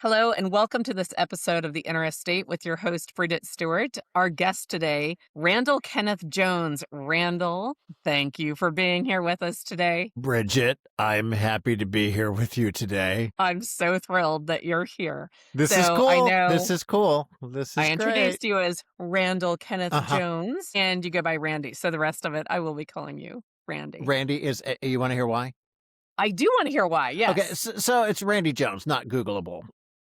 Hello, and welcome to this episode of The Inner Estate with your host, Bridget Stuart. Our guest today, Randall Kenneth Jones. Randall, thank you for being here with us today. Bridget, I'm happy to be here with you today. I'm so thrilled that you're here. This is So I cool. know This is cool. This I is great. introduced you as Randall Kenneth Uh-huh. Jones, and you go by Randy. So the rest of it, I will be calling you Randy. Randy is, you want to hear why? I do want to hear why, yes. Okay, so it's Randy Jones, not Googleable.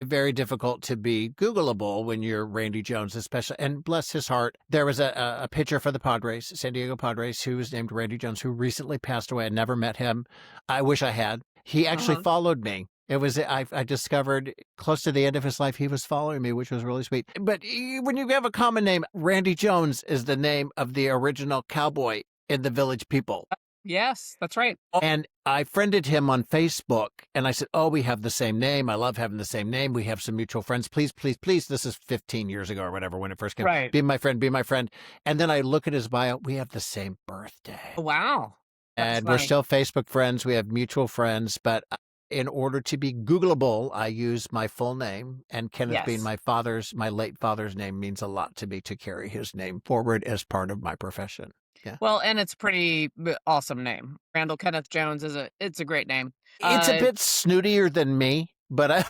Very difficult to be Googleable when you're Randy Jones, especially. And bless his heart, there was a pitcher for the Padres, San Diego Padres, who was named Randy Jones, who recently passed away. I never met him. I wish I had. He actually followed me. It was, I discovered close to the end of his life, he was following me, which was really sweet. But when you have a common name, Randy Jones is the name of the original cowboy in the Village People. Yes, that's right. And I friended him on Facebook, and I said, oh, we have the same name. I love having the same name. We have some mutual friends. Please, please, please. This is 15 years ago or whatever when it first came. Right. Be my friend, be my friend. And then I look at his bio. We have the same birthday. Wow. That's And we're funny. still Facebook friends. We have mutual friends. But in order to be Googleable, I use my full name. And Kenneth being Yes. my late father's name means a lot to me to carry his name forward as part of my profession. Yeah. Well, and it's a pretty awesome name. Randall Kenneth Jones it's a great name. It's a bit snootier than me, but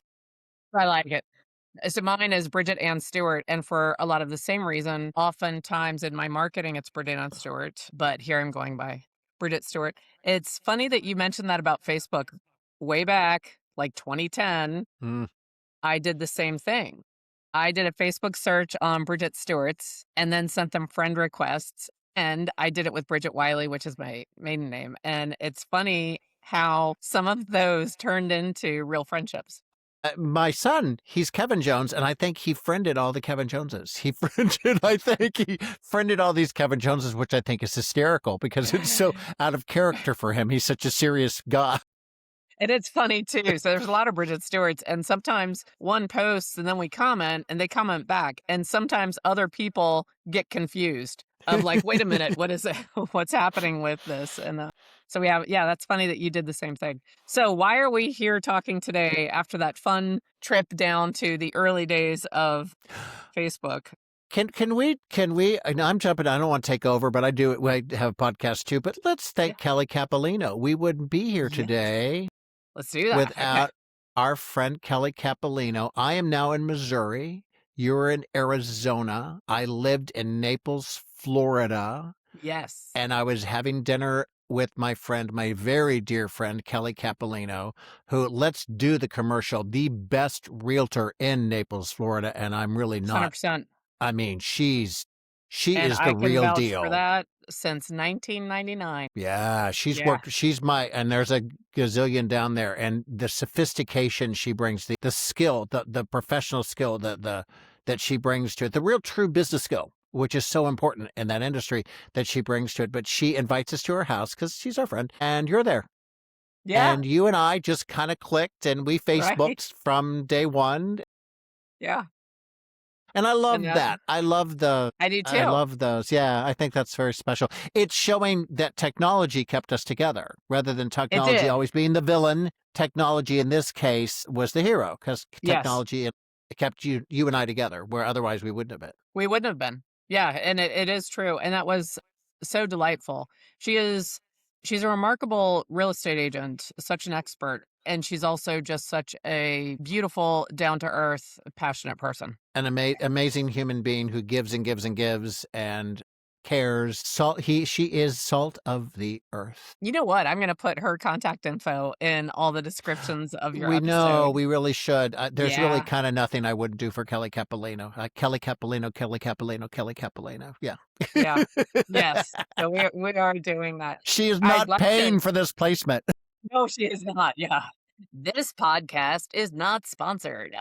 I like it. So mine is Bridget Ann Stewart, and for a lot of the same reason, oftentimes in my marketing, it's Bridget Ann Stewart, but here I'm going by Bridget Stewart. It's funny that you mentioned that about Facebook. Way back, like 2010, I did the same thing. I did a Facebook search on Bridget Stewart's and then sent them friend requests. And I did it with Bridget Wiley, which is my maiden name. And it's funny how some of those turned into real friendships. My son, he's Kevin Jones, and I think he friended all the Kevin Joneses. He friended all these Kevin Joneses, which I think is hysterical because it's so out of character for him. He's such a serious guy. And it's funny too. So there's a lot of Bridget Stewarts, and sometimes one posts and then we comment and they comment back. And sometimes other people get confused of like, wait a minute, what is it? What's happening with this? And so we have, yeah, that's funny that you did the same thing. So why are we here talking today after that fun trip down to the early days of Facebook? Can we, and I'm jumping, I don't want to take over, but I have a podcast too, but let's thank Kelly Capolino. We wouldn't be here today. Let's do that. Without our friend Kelly Capolino. I am now in Missouri. You're in Arizona. I lived in Naples, Florida. Yes. And I was having dinner with my friend, my very dear friend, Kelly Capolino, who, let's do the commercial, the best realtor in Naples, Florida. And I'm really not. 100%. I mean, she is the I can real vouch deal. for that since 1999. Yeah, worked. And there's a gazillion down there, and the sophistication she brings, the skill, the professional skill that she brings to it, the real true business skill, which is so important in that industry that she brings to it. But she invites us to her house because she's our friend, and you're there. Yeah. And you and I just kind of clicked, and we Facebooked from day one. Yeah. And I love that. I do too. I love those. Yeah, I think that's very special. It's showing that technology kept us together rather than technology always being the villain. Technology in this case was the hero because technology kept you and I together where otherwise we wouldn't have been. We wouldn't have been. Yeah, and it is true. And that was so delightful. She's a remarkable real estate agent, such an expert. And she's also just such a beautiful, down-to-earth, passionate person. An amazing human being who gives and gives and gives and cares. She is salt of the earth. You know what? I'm going to put her contact info in all the descriptions of your episode. We know, we really should. There's really kind of nothing I wouldn't do for Kelly Capolino. Kelly Capolino, Kelly Capolino, Kelly Capolino. Yeah. Yeah. Yes. So we are doing that. She is not paying for this placement. No, she is not. Yeah. This podcast is not sponsored.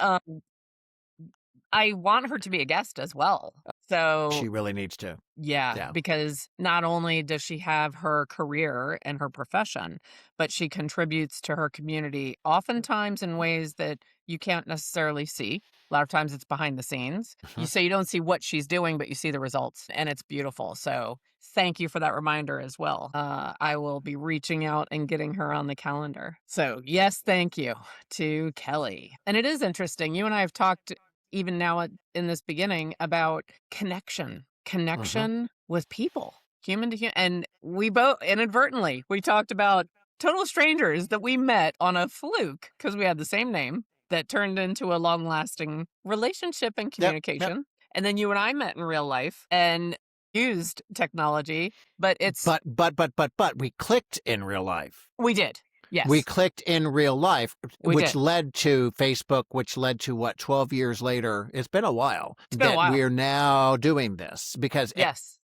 I want her to be a guest as well. So she really needs to. Yeah, because not only does she have her career and her profession, but she contributes to her community oftentimes in ways that you can't necessarily see. A lot of times it's behind the scenes. You Mhm. say you don't see what she's doing, but you see the results, and it's beautiful. So thank you for that reminder as well. I will be reaching out and getting her on the calendar. So yes, thank you to Kelly. And it is interesting. You and I have talked even now in this beginning about connection, Mhm. connection with people, human to human. And we both inadvertently, we talked about total strangers that we met on a fluke because we had the same name that turned into a long lasting relationship and Yep, yep. communication. And then you and I met in real life and used technology, but it's, But we clicked in real life. we did. We Yes, clicked in real life, we which did. led to Facebook, which led to what, 12 years later? It's been a while It's been a that while. we're now doing this because Yes.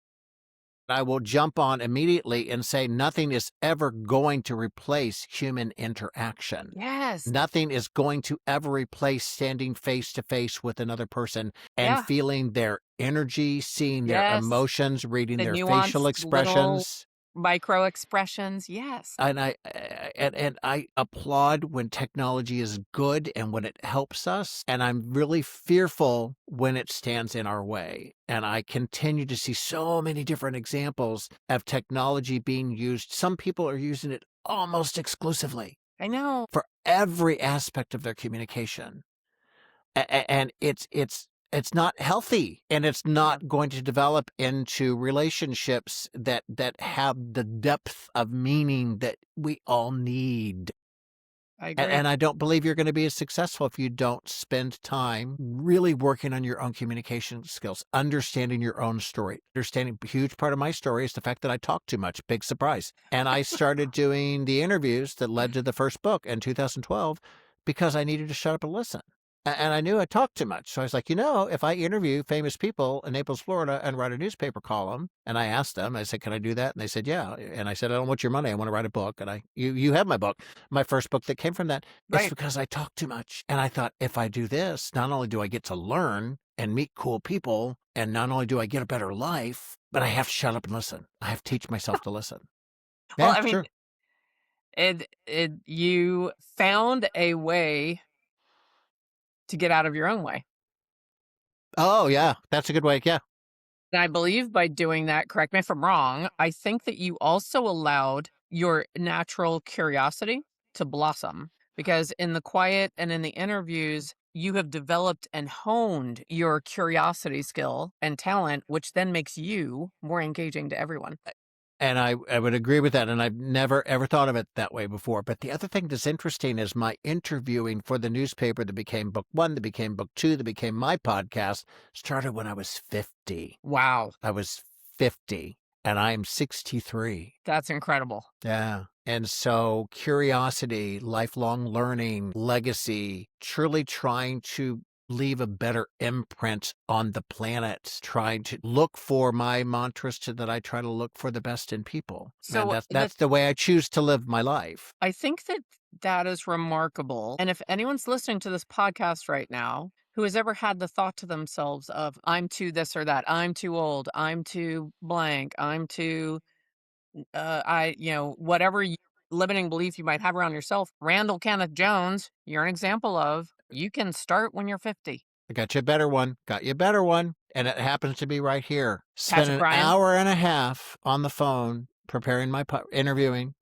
I will jump on immediately and say nothing is ever going to replace human interaction. Yes. Nothing is going to ever replace standing face to face with another person and Yeah. feeling their energy, seeing their Yes. emotions, reading The their facial nuanced little expressions. micro expressions. Yes. And I applaud when technology is good and when it helps us, and I'm really fearful when it stands in our way. And I continue to see so many different examples of technology being used. Some people are using it almost exclusively I know. for every aspect of their communication. And it's not healthy, and it's Yeah, not going to develop into relationships that have the depth of meaning that we all need. I And, agree. and I don't believe you're going to be as successful if you don't spend time really working on your own communication skills, understanding your own story. Understanding a huge part of my story is the fact that I talk too much. Big surprise. And I started doing the interviews that led to the first book in 2012 because I needed to shut up and listen. And I knew I talked too much. So I was like, if I interview famous people in Naples, Florida, and write a newspaper column, and I asked them, I said, can I do that? And they said, yeah. And I said, I don't want your money. I want to write a book. And you have my book. My first book that came from that. It's Right. because I talk too much. And I thought, if I do this, not only do I get to learn and meet cool people, and not only do I get a better life, but I have to shut up and listen. I have to teach myself to listen. Well, Yeah, I mean, sure. you found a way to get out of your own way. Oh, yeah. That's a good way. Yeah. And I believe by doing that, correct me if I'm wrong, I think that you also allowed your natural curiosity to blossom because in the quiet and in the interviews, you have developed and honed your curiosity skill and talent, which then makes you more engaging to everyone. And I would agree with that, and I've never, ever thought of it that way before. But the other thing that's interesting is my interviewing for the newspaper that became book one, that became book two, that became my podcast, started when I was 50. Wow, I was 50, and I'm 63. that's incredible. Yeah. And so curiosity, lifelong learning, legacy, truly trying to leave a better imprint on the planet, trying to look for my mantras to that I try to look for the best in people. And So that's the way I choose to live my life. I think that that is remarkable. And if anyone's listening to this podcast right now who has ever had the thought to themselves of, I'm too this or that, I'm too old, I'm too blank, I'm too, whatever limiting belief you might have around yourself, Randall Kenneth Jones, you're an example of, you can start when you're 50. I got you a better one. Got you a better one. And it happens to be right here. Spent Patrick an Ryan, hour and a half on the phone preparing interviewing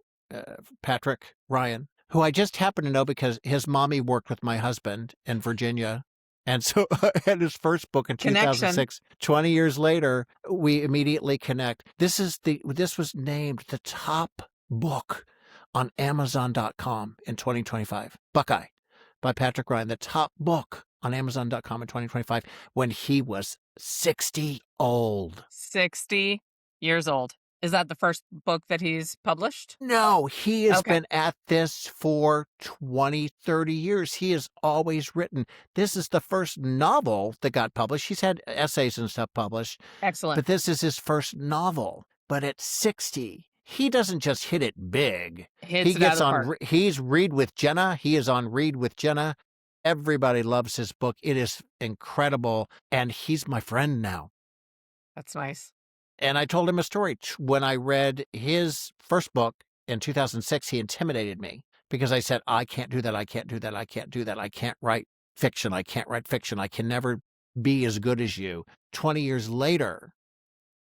Patrick Ryan, who I just happen to know because his mommy worked with my husband in Virginia. And so at his first book in connection. 2006, 20 years later, we immediately connect. This was named the top book on Amazon.com in 2025. Buckeye by Patrick Ryan, the top book on Amazon.com in 2025 when he was 60 old. 60 years old. Is that the first book that he's published? No, he has Okay, been at this for 20, 30 years. He has always written. This is the first novel that got published. He's had essays and stuff published, excellent. but this is his first novel. But at 60, he doesn't just hit it big. Hits it out of the park. He's Read with Jenna. He is on Read with Jenna. Everybody loves his book. It is incredible. And he's my friend now. That's nice. And I told him a story. When I read his first book in 2006, he intimidated me because I said, I can't do that. I can't do that. I can't do that. I can't write fiction. I can't write fiction. I can never be as good as you. 20 years later,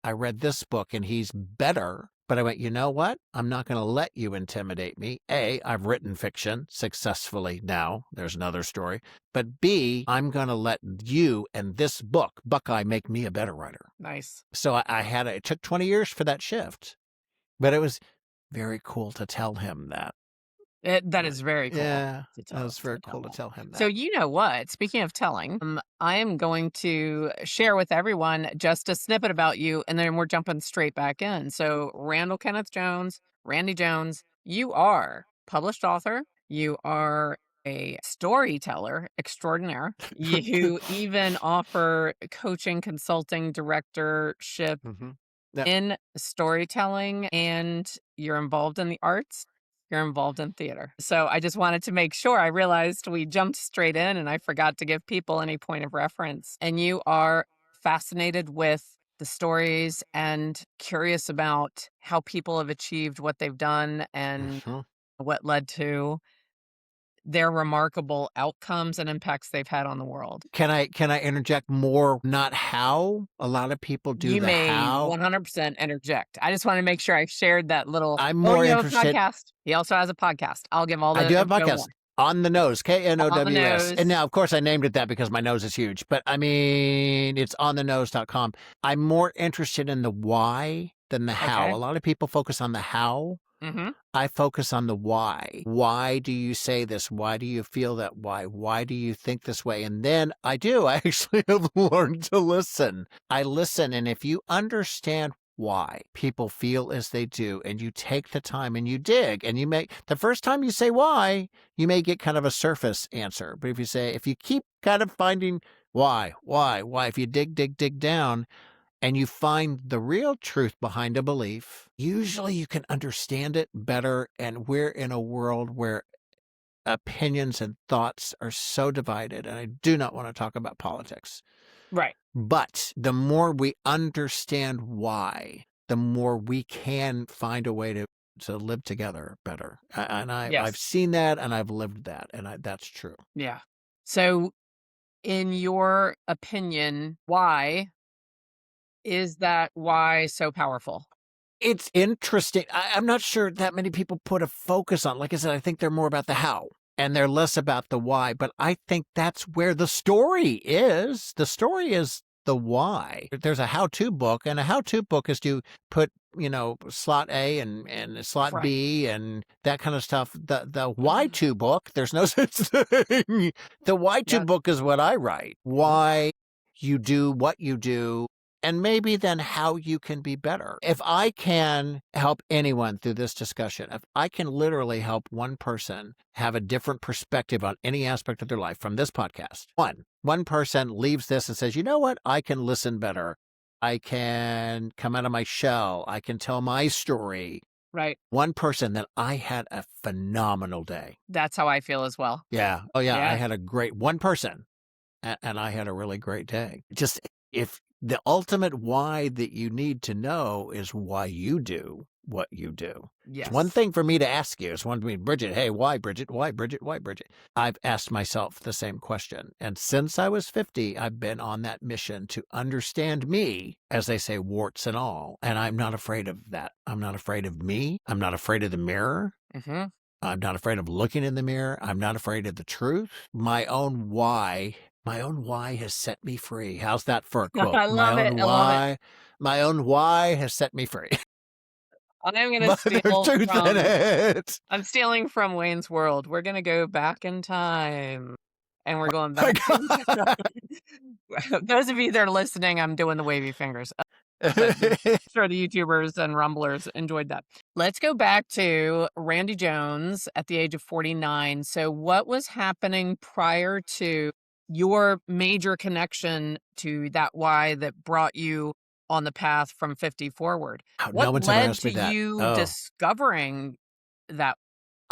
I read this book and he's better. But I went, you know what? I'm not going to let you intimidate me. A, I've written fiction successfully now. There's another story. But B, I'm going to let you and this book, Buckeye, make me a better writer. Nice. So it took 20 years for that shift. But it was very cool to tell him that. That is very cool. Yeah, to that was very tell cool to that. tell him So that. you know what? Speaking of telling, I am going to share with everyone just a snippet about you, and then we're jumping straight back in. So Randall Kenneth Jones, Randy Jones, you are published author. You are a storyteller extraordinaire. You even offer coaching, consulting, directorship Mhm. Yep. in storytelling, and you're involved in the arts, you're involved in theater. So I just wanted to make sure. I realized we jumped straight in and I forgot to give people any point of reference. And you are fascinated with the stories and curious about how people have achieved what they've done and Mhm. what led to their remarkable outcomes and impacts they've had on the world. Can I interject more? Not how. A lot of people do You the may how. 100% interject. I just want to make sure I shared that little, I'm "Oh, more you have a interested. podcast." He also has a podcast. I'll give all I the do have a info podcast, more. On the Nose, On the KNOWS. And nose. now, of course, I named it that because my nose is huge. But I mean, it's onthenose.com. I'm more interested in the why than the how. Okay. A lot of people focus on the how. Mhm. I focus on the why. Why do you say this? Why do you feel that? Why do you think this way? And then I actually have learned to listen. I listen. And if you understand why people feel as they do, and you take the time and you dig and you make the first time you say why, you may get kind of a surface answer. But if you keep kind of finding why, if you dig down, and you find the real truth behind a belief, usually you can understand it better. And we're in a world where opinions and thoughts are so divided. And I do not want to talk about politics. Right. But the more we understand why, the more we can find a way to live together better. And I've Yes. seen that and I've lived that. And that's true. Yeah. So, in your opinion, why is that why so powerful? It's interesting. I'm not sure that many people put a focus on. Like I said, I think they're more about the how and they're less about the why. But I think that's where the story is. The story is the why. There's a how-to book, and a how-to book is to put, slot A and slot Right. B and that kind of stuff. The Mhm. why-to book, there's no such thing. The why-to Yes. book is what I write. Why you do what you do, and maybe then how you can be better. If I can help anyone through this discussion, if I can literally help one person have a different perspective on any aspect of their life from this podcast, one person leaves this and says, you know what? I can listen better. I can come out of my shell. I can tell my story. Right. One person, then I had a phenomenal day. That's how I feel as well. Yeah. Oh, yeah. I Yeah. had a great one person. And I had a really great day. Just if the ultimate why that you need to know is why you do what you do. It's one Yes. thing for me to ask you. It's one thing, Bridget, hey, why Bridget? Why Bridget? Why Bridget? I've asked myself the same question. And since I was 50, I've been on that mission to understand me, as they say, warts and all. And I'm not afraid of that. I'm not afraid of me. I'm not afraid of the mirror. Mhm. I'm not afraid of looking in the mirror. I'm not afraid of the truth. My own why has set me free. How's that for a quote? I love it. I love it. My own why has set me free. I'm gonna But there's steal truth in from it. I'm stealing from Wayne's World. We're gonna go back in time, and we're going My back in time. Those of you that are listening, I'm doing the wavy fingers, but I'm God. sure the YouTubers and Rumblers enjoyed that. Let's go back to Randy Jones at the age of 49. So, what was happening prior to your major connection to that why that brought you on the path from 50 forward? Oh, What no one's ever led asked to me that. you Oh. discovering that?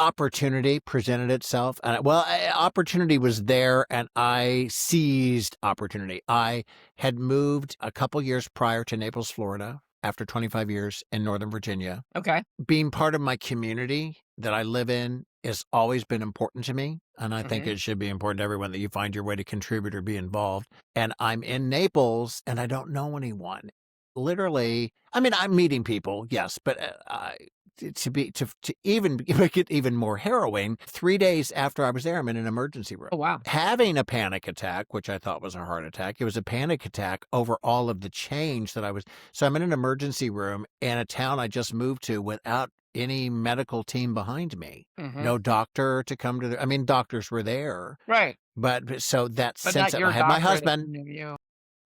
Opportunity presented itself. Opportunity was there and I seized opportunity. I had moved a couple years prior to Naples, Florida, after 25 years in Northern Virginia. Okay. Being part of my community that I live in has always been important to me, and I think Mhm. it should be important to everyone that you find your way to contribute or be involved. And I'm in Naples, and I don't know anyone. Literally, I mean, I'm meeting people, yes, but to even make it even more harrowing, 3 days after I was there, I'm in an emergency room Oh, wow. having a panic attack, which I thought was a heart attack. It was a panic attack over all of the change that I was. So I'm in an emergency room in a town I just moved to without any medical team behind me. Mhm. No doctor to come to the, I mean, doctors were there, Right. but so that But sense not of I your had doctor that knew you.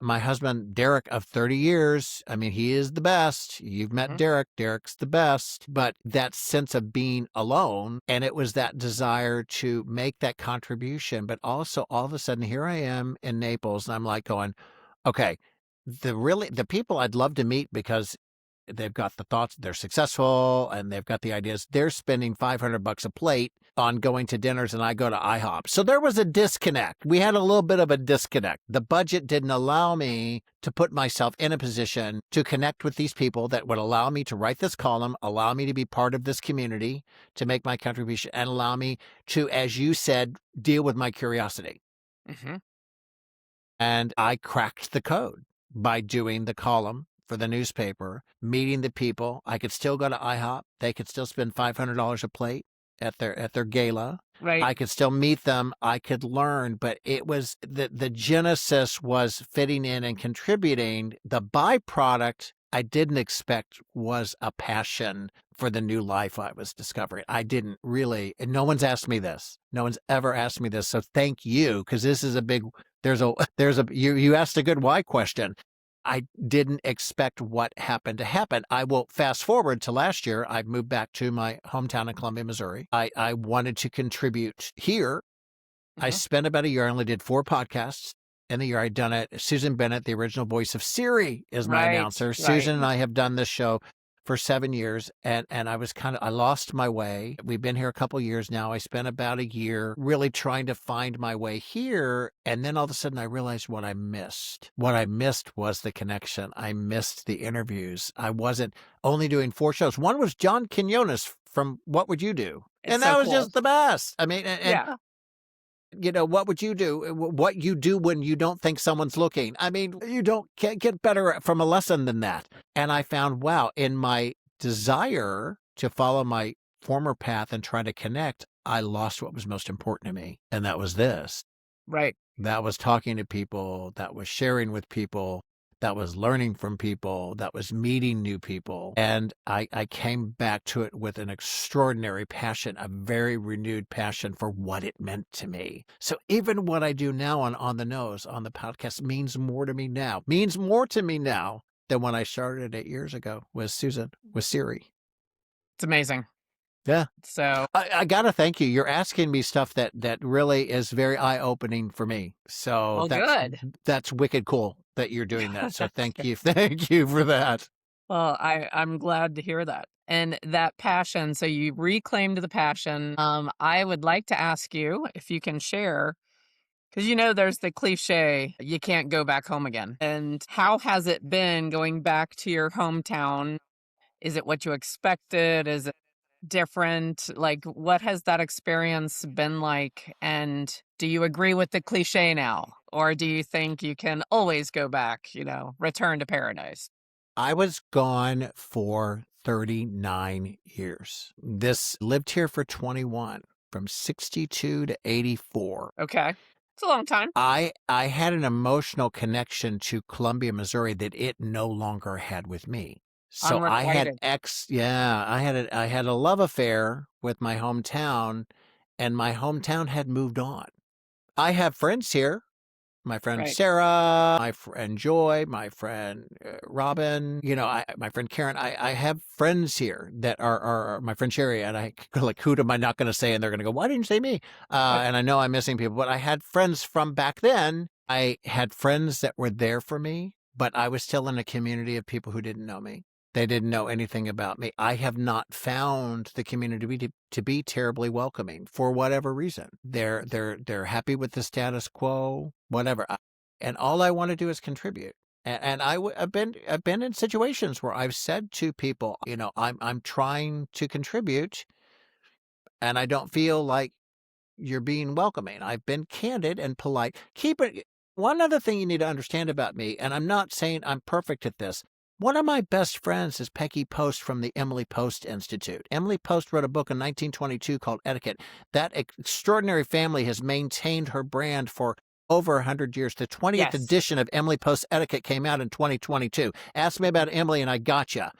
my husband, Derek, of 30 years. I mean, he is the best. You've met Mhm. Derek. Derek's the best. But that sense of being alone, and it was that desire to make that contribution. But also, all of a sudden, here I am in Naples, and I'm like going, okay, the people I'd love to meet because they've got the thoughts, they're successful, and they've got the ideas. They're spending $500 a plate on going to dinners, and I go to IHOP. So there was a disconnect. We had a little bit of a disconnect. The budget didn't allow me to put myself in a position to connect with these people that would allow me to write this column, allow me to be part of this community, to make my contribution, and allow me to, as you said, deal with my curiosity. Mhm. And I cracked the code by doing the column for the newspaper, meeting the people. I could still go to IHOP. They could still spend $500 a plate at their gala. Right. I could still meet them. I could learn, but it was the genesis was fitting in and contributing. The byproduct I didn't expect was a passion for the new life I was discovering. I didn't really, and no one's asked me this. No one's ever asked me this. So thank you, because this is a big, you asked a good why question. I didn't expect what happened to happen. I will fast forward to last year. I moved back to my hometown in Columbia, Missouri. I wanted to contribute here. I Mhm. spent about a year. I only did 4 podcasts in the year I'd done it. Susan Bennett, the original voice of Siri, is my Right. announcer. Right. Susan and I have done this show for 7 years, and I was I lost my way. We've been here a couple years now. I spent about a year really trying to find my way here, and then all of a sudden I realized what I missed. What I missed was the connection. I missed the interviews. I wasn't only doing 4 shows. One was John Quinones from What Would You Do? It's And so that was cool. just the best. I mean, Yeah. what would you do? What you do when you don't think someone's looking? I mean, you don't can't get better from a lesson than that. And I found, wow, in my desire to follow my former path and try to connect, I lost what was most important to me. And that was this. Right. That was talking to people, that was sharing with people, that was learning from people, that was meeting new people. And I came back to it with an extraordinary passion, a very renewed passion for what it meant to me. So even what I do now on the nose, on the podcast, means more to me now than when I started 8 years ago with Susan, with Siri. It's amazing. Yeah. So, I gotta thank you. You're asking me stuff that really is very eye-opening for me. So well, good. that's wicked cool that you're doing that. So thank you. Thank you for that. Well, I'm glad to hear that. And that passion, so you reclaimed the passion. I would like to ask you if you can share, because there's the cliche, you can't go back home again. And how has it been going back to your hometown? Is it what you expected? Is it different? Like, what has that experience been like? And do you agree with the cliche now? Or do you think you can always go back, return to paradise? I was gone for 39 years. This lived here for 21, from 62 to 84. Okay. It's a long time. I had an emotional connection to Columbia, Missouri that it no longer had with me. So Unrequited. I had a love affair with my hometown, and my hometown had moved on. I have friends here. My friend Right. Sarah, my friend Joy, my friend Robin, my friend Karen. I have friends here that are my friend Sherry, and I go like, who am I not going to say? And they're going to go, why didn't you say me? And I know I'm missing people, but I had friends from back then. I had friends that were there for me, but I was still in a community of people who didn't know me. They didn't know anything about me. I have not found the community to be terribly welcoming for whatever reason. They're happy with the status quo, whatever. And all I want to do is contribute. And I've been in situations where I've said to people, I'm trying to contribute, and I don't feel like you're being welcoming. I've been candid and polite. Keep it. One other thing you need to understand about me, and I'm not saying I'm perfect at this. One of my best friends is Peggy Post from the Emily Post Institute. Emily Post wrote a book in 1922 called Etiquette. That extraordinary family has maintained her brand for over 100 years. The 20th Yes. edition of Emily Post Etiquette came out in 2022. Ask me about Emily, and I gotcha.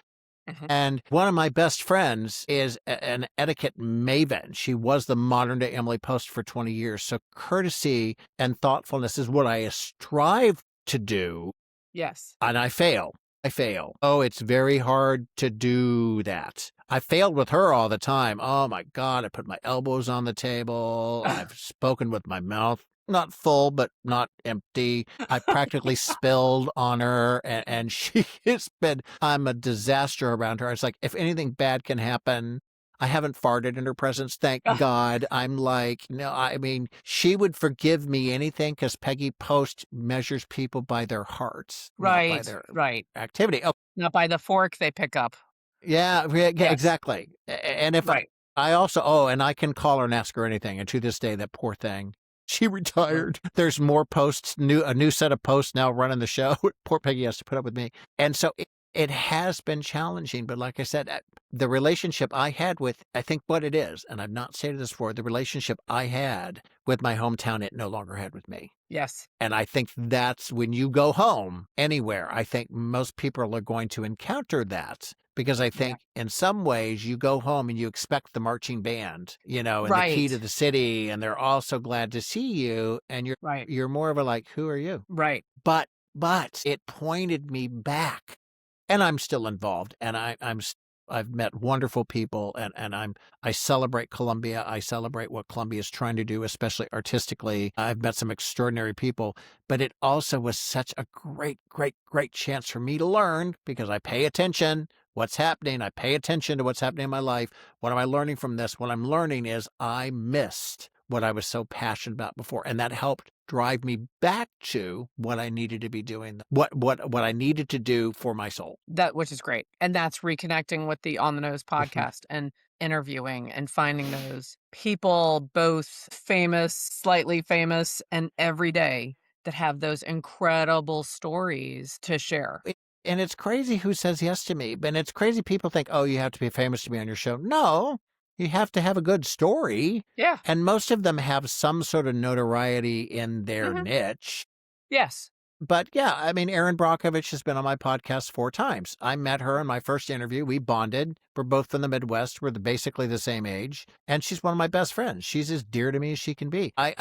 Mhm. And one of my best friends is an etiquette maven. She was the modern day Emily Post for 20 years. So courtesy and thoughtfulness is what I strive to do, Yes. and I fail. I fail. Oh, it's very hard to do that. I failed with her all the time. Oh my God, I put my elbows on the table. I've spoken with my mouth not full, but not empty. I practically spilled on her, and she has been, I'm a disaster around her. It's like, if anything bad can happen, I haven't farted in her presence, thank God. I'm like, no, I mean, she would forgive me anything because Peggy Post measures people by their hearts, not by Right, their right. activity. Oh, Not by the fork they pick up. yeah, yeah, Yes, exactly. And if right. I also, oh, and I can call her and ask her anything. And to this day, that poor thing, she Mhm. retired. There's more posts, a new set of posts now running the show. Poor Peggy has to put up with me. And so it has been challenging. But like I said, the relationship I had with, I think what it is, and I've not stated this before, the relationship I had with my hometown, it no longer had with me. Yes. And I think that's when you go home anywhere, I think most people are going to encounter that, because I Yeah. think in some ways you go home and you expect the marching band, and the key Right, to the city, and they're all so glad to see you. And right, you're more of a like, who are you? right. But it pointed me back, and I'm still involved, and I've met wonderful people, and I celebrate Columbia. I celebrate what Columbia is trying to do, especially artistically. I've met some extraordinary people, but it also was such a great, great, great chance for me to learn, because I pay attention what's happening. I pay attention to what's happening in my life. What am I learning from this? What I'm learning is I missed what I was so passionate about before, and that helped drive me back to what I needed to be doing, what I needed to do for my soul. That which is great, and that's reconnecting with the On the Nose Mhm. podcast and interviewing and finding those people, both famous, slightly famous, and everyday, that have those incredible stories to share. And it's crazy who says yes to me, and it's crazy people think, "Oh, you have to be famous to be on your show." No, you have to have a good story, Yeah. and most of them have some sort of notoriety in their Mhm. niche. Yes. But yeah, I mean, Erin Brockovich has been on my podcast 4 times. I met her in my first interview. We bonded. We're both from the Midwest. We're basically the same age. And she's one of my best friends. She's as dear to me as she can be. I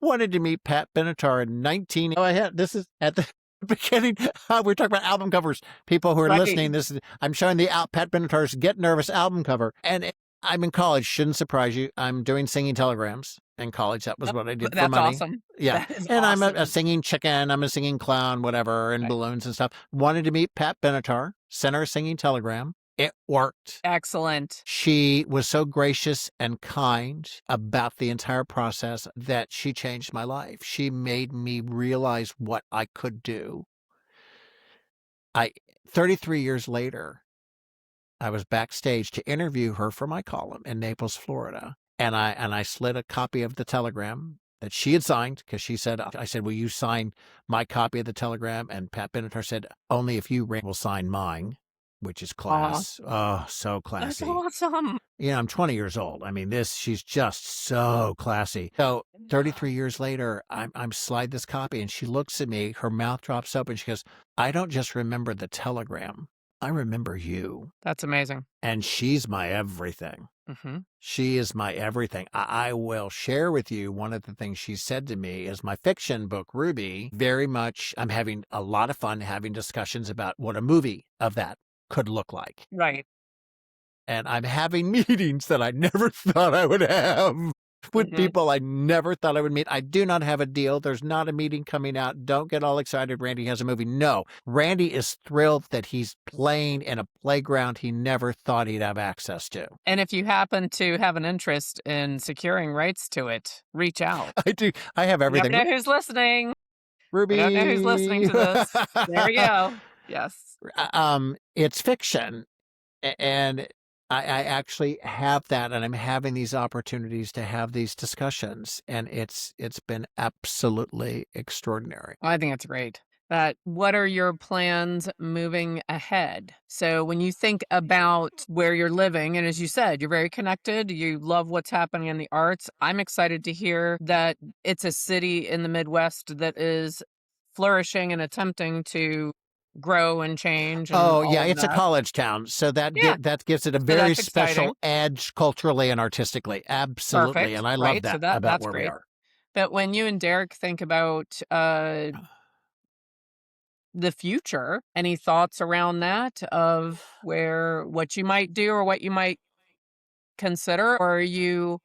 wanted to meet Pat Benatar in 19. Oh, I had, this is at the beginning. We're talking about album covers. People who are Right. listening, I'm showing the Pat Benatar's Get Nervous album cover. And I'm in college. Shouldn't surprise you. I'm doing singing telegrams in college. That was Oh, what I did for that's money. awesome. Yeah. That is And I'm a awesome. singing chicken, I'm a singing clown, whatever, and Right. balloons and stuff. Wanted to meet Pat Benatar, sent her a singing telegram. It worked. Excellent. She was so gracious and kind about the entire process that she changed my life. She made me realize what I could do. I 33 years later, I was backstage to interview her for my column in Naples, Florida. And I slid a copy of the telegram that she had signed, because she said, I said, "Will you sign my copy of the telegram?" And Pat Benatar said, "Only if you will sign mine," which is Aw, class. Oh, so that's classy. awesome. I'm 20 years old. I mean, she's just so classy. So 33 years later, I'm slide this copy, and she looks at me, her mouth drops open. She goes, "I don't just remember the telegram. I remember you." That's amazing. And she's my everything. Mhm. She is my everything. I will share with you one of the things she said to me is my fiction book, Ruby. Very much, I'm having a lot of fun having discussions about what a movie of that could look like. Right. And I'm having meetings that I never thought I would have with Mhm. people I never thought I would meet. I do not have a deal. There's not a meeting coming out. Don't get all excited. Randy has a movie. No, Randy is thrilled that he's playing in a playground he never thought he'd have access to. And if you happen to have an interest in securing rights to it, reach out. I do. I have You never everything. know who's listening. We don't know who's listening Ruby. to this. There we go. Yes. It's fiction, and I actually have that, and I'm having these opportunities to have these discussions, and it's been absolutely extraordinary. I think it's great. But what are your plans moving ahead? So when you think about where you're living, and as you said, you're very connected, you love what's happening in the arts. I'm excited to hear that it's a city in the Midwest that is flourishing and attempting to grow and change and Oh, all yeah, of it's a that. college town, so Yeah, that gives it a so very that's exciting. special edge culturally and artistically, absolutely, Perfect. and I love Right. So that about that's where we great. are. But when you and Derek think about the future, any thoughts around that of where what you might do or what you might consider? Or are you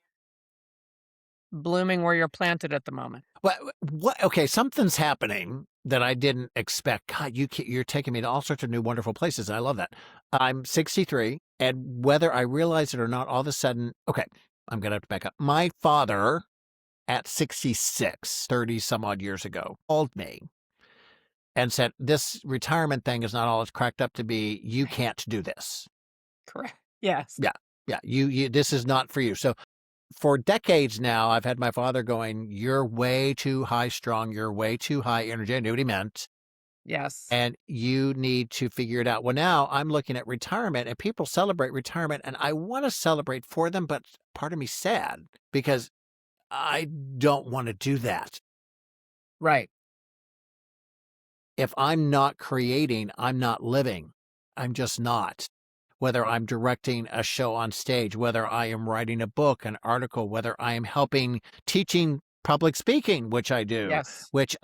blooming where you're planted at the moment? What okay, something's happening that I didn't expect. God, you're taking me to all sorts of new wonderful places, and I love that. I'm 63, and whether I realize it or not, all of a sudden okay, I'm gonna have to back up. My father, at 66, 30 some odd years ago, called me and said, "This retirement thing is not all it's cracked up to be. You can't do this." Correct. Yes. Yeah, yeah, you this is not for you. So for decades now, I've had my father going, "You're way too high strung, you're way too high energy." I knew what he meant, Yes. and you need to figure it out. Well, now I'm looking at retirement, and people celebrate retirement, and I want to celebrate for them, but part of me sad because I don't want to do that. Right. If I'm not creating, I'm not living. I'm just not. Whether I'm directing a show on stage, whether I am writing a book, an article, whether I am helping teaching public speaking, which I do, Yes. which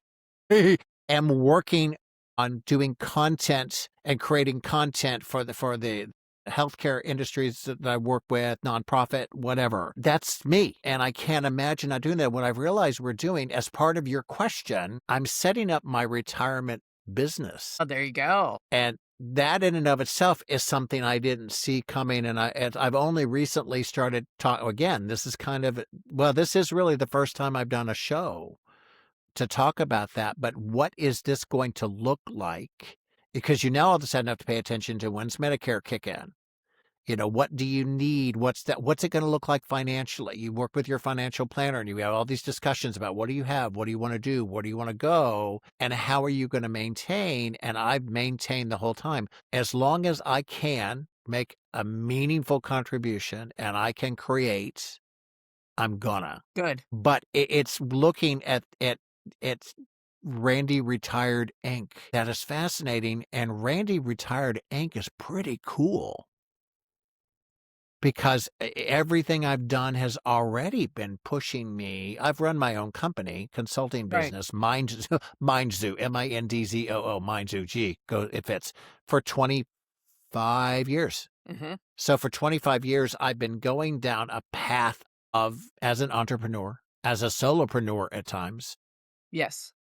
I am working on doing content and creating content for the healthcare industries that I work with, nonprofit, whatever. That's me. And I can't imagine not doing that. What I've realized we're doing as part of your question, I'm setting up my retirement business. Oh, there you go. And that in and of itself is something I didn't see coming. And I've only recently started talking again. This is kind of, well, this is really the first time I've done a show to talk about that, but what is this going to look like? Because you now all of a sudden have to pay attention to when's Medicare kick in. You know, what do you need? What's it going to look like financially? You work with your financial planner and you have all these discussions about what do you have? What do you want to do? Where do you want to go? And how are you going to maintain? And I've maintained the whole time. As long as I can make a meaningful contribution and I can create, I'm gonna. Good. But it's looking at it's Randy Retired Inc. That is fascinating, and Randy Retired Inc. is pretty cool because everything I've done has already been pushing me. I've run my own company, consulting Right. business, Mindzoo, Mindzoo, Mindzoo, gee, go, it fits, for 25 years. Hmm. So for 25 years, I've been going down a path of, as an entrepreneur, as a solopreneur at times, Yes.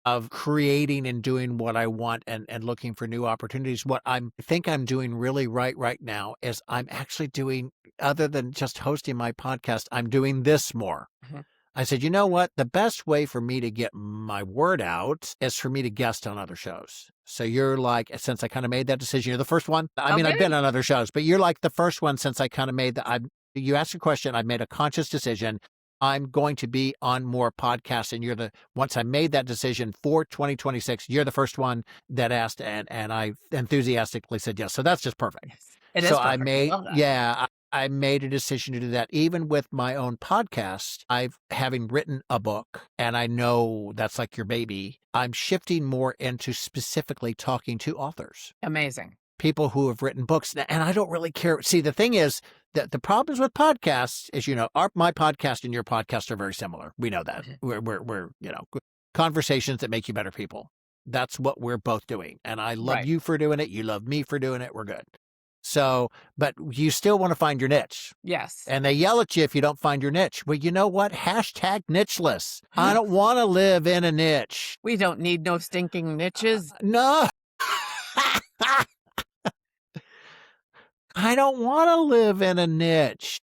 of creating and doing what I want and looking for new opportunities. What think I'm doing really right now is I'm actually doing, other than just hosting my podcast, I'm doing this more. Hmm. I said, you know what? The best way for me to get my word out is for me to guest on other shows. So you're like, since I kind of made that decision, you're the first one. I Oh, mean, I've been good. on other shows, but you're like the first one since I kind of made you asked a question, I made a conscious decision. I'm going to be on more podcasts. And once I made that decision for 2026, you're the first one that asked. And I enthusiastically said yes. So that's just perfect. Yes. It So is perfect. I love that. I made a decision to do that. Even with my own podcast, having written a book, and I know that's like your baby, I'm shifting more into specifically talking to authors, Amazing. people who have written books. And I don't really care. See, the thing is that the problems with podcasts is, my podcast and your podcast are very similar. We know that. Mhm. We're conversations that make you better people. That's what we're both doing. And I love Right. you for doing it. You love me for doing it. We're good. So, but you still want to find your niche. Yes. And they yell at you if you don't find your niche. Well, you know what? Hashtag nicheless. I don't want to live in a niche. We don't need no stinking niches. No. I don't want to live in a niche.